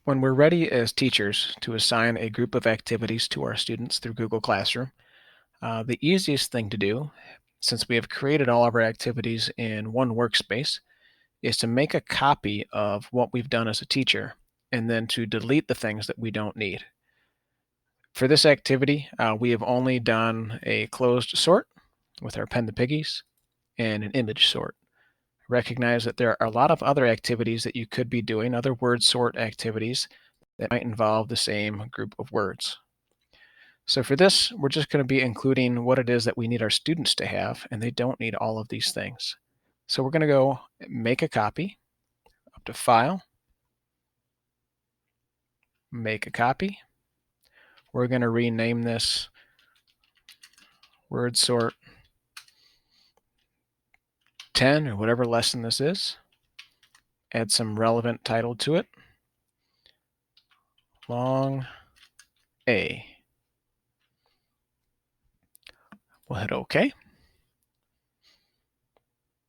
When we're ready as teachers to assign a group of activities to our students through Google Classroom, the easiest thing to do, since we have created all of our activities in one workspace, is to make a copy of what we've done as a teacher and then to delete the things that we don't need. For this activity, we have only done a closed sort with our pen the piggies and an image sort. Recognize that there are a lot of other activities that you could be doing, other word sort activities that might involve the same group of words. So for this, we're just going to be including what it is that we need our students to have, and they don't need all of these things. So we're going to go make a copy, up to File, make a copy. We're going to rename this word sort 10 or whatever lesson this is. Add some relevant title to it. Long A. We'll hit OK.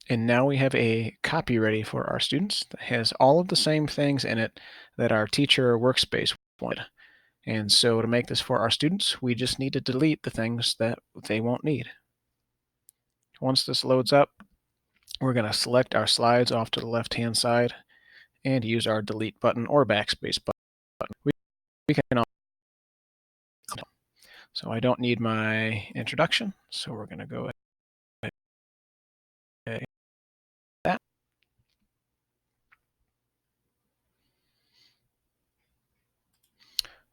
And now we have a copy ready for our students that has all of the same things in it that our teacher workspace wanted. And so to make this for our students, we just need to delete the things that they won't need. Once this loads up, we're going to select our slides off to the left-hand side and use our delete button or backspace button. We can also, so I don't need my introduction, so we're going to go ahead and that.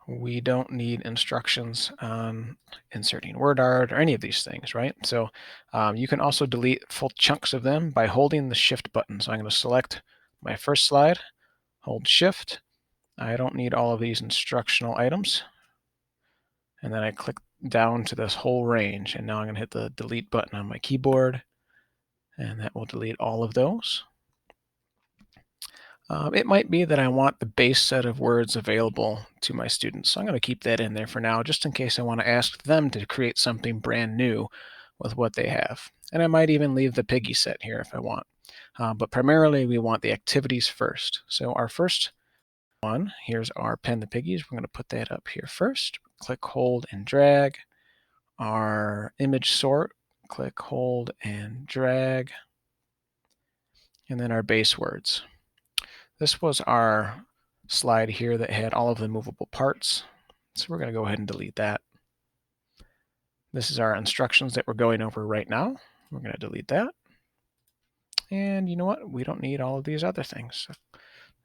We don't need instructions on inserting word art or any of these things, right? So you can also delete full chunks of them by holding the Shift button. So I'm going to select my first slide, hold Shift. I don't need all of these instructional items. And then I click down to this whole range. And now I'm going to hit the delete button on my keyboard. And that will delete all of those. It might be that I want the base set of words available to my students. So I'm going to keep that in there for now, just in case I want to ask them to create something brand new with what they have. And I might even leave the piggy set here if I want. But primarily, we want the activities first. So our first one, here's our pen the piggies. We're going to put that up here first. Click, hold, and drag. Our image sort, click, hold, and drag. And then our base words. This was our slide here that had all of the movable parts. So we're going to go ahead and delete that. This is our instructions that we're going over right now. We're going to delete that. And you know what? We don't need all of these other things. So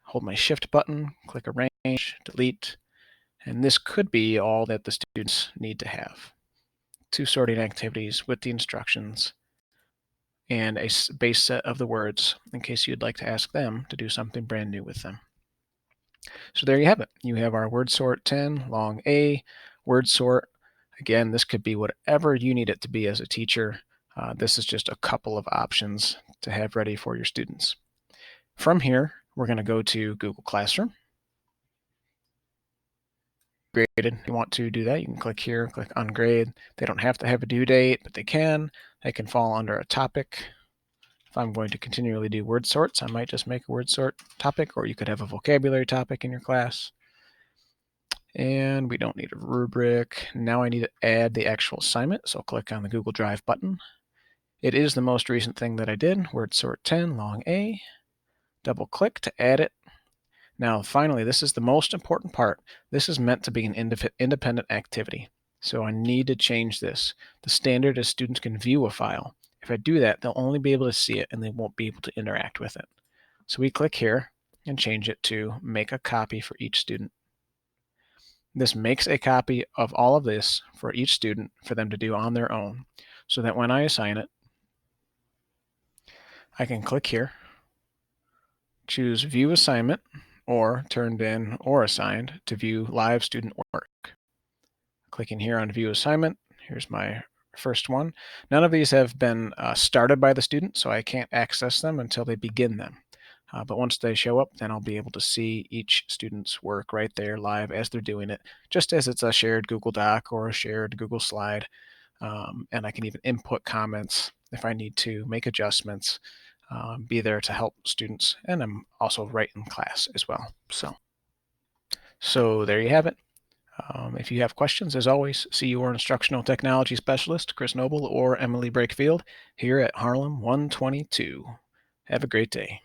hold my Shift button, click Arrange, Delete, and this could be all that the students need to have. 2 sorting activities with the instructions and a base set of the words in case you'd like to ask them to do something brand new with them. So there you have it. You have our word sort 10, long A, word sort. Again, this could be whatever you need it to be as a teacher. This is just a couple of options to have ready for your students. From here, we're going to go to Google Classroom. Graded. If you want to do that, you can click here, click Ungrade. They don't have to have a due date, but they can. They can fall under a topic. If I'm going to continually do word sorts, I might just make a word sort topic, or you could have a vocabulary topic in your class. And we don't need a rubric. Now I need to add the actual assignment, so I'll click on the Google Drive button. It is the most recent thing that I did, word sort 10, long A. Double click to add it. Now finally, this is the most important part. This is meant to be an independent activity. So I need to change this. The standard is students can view a file. If I do that, they'll only be able to see it and they won't be able to interact with it. So we click here and change it to make a copy for each student. This makes a copy of all of this for each student for them to do on their own, so that when I assign it, I can click here, choose View Assignment, or Turned in or Assigned to view live student work. Clicking here on View Assignment, here's my first one. None of these have been started by the student, so I can't access them until they begin them. But once they show up, then I'll be able to see each student's work right there live as they're doing it, just as it's a shared Google Doc or a shared Google slide. And I can even input comments if I need to, make adjustments, be there to help students. And I'm also right in class as well. So So there you have it. If you have questions, as always, see your instructional technology specialist, Chris Noble or Emily Brakefield, here at Harlem 122. Have a great day.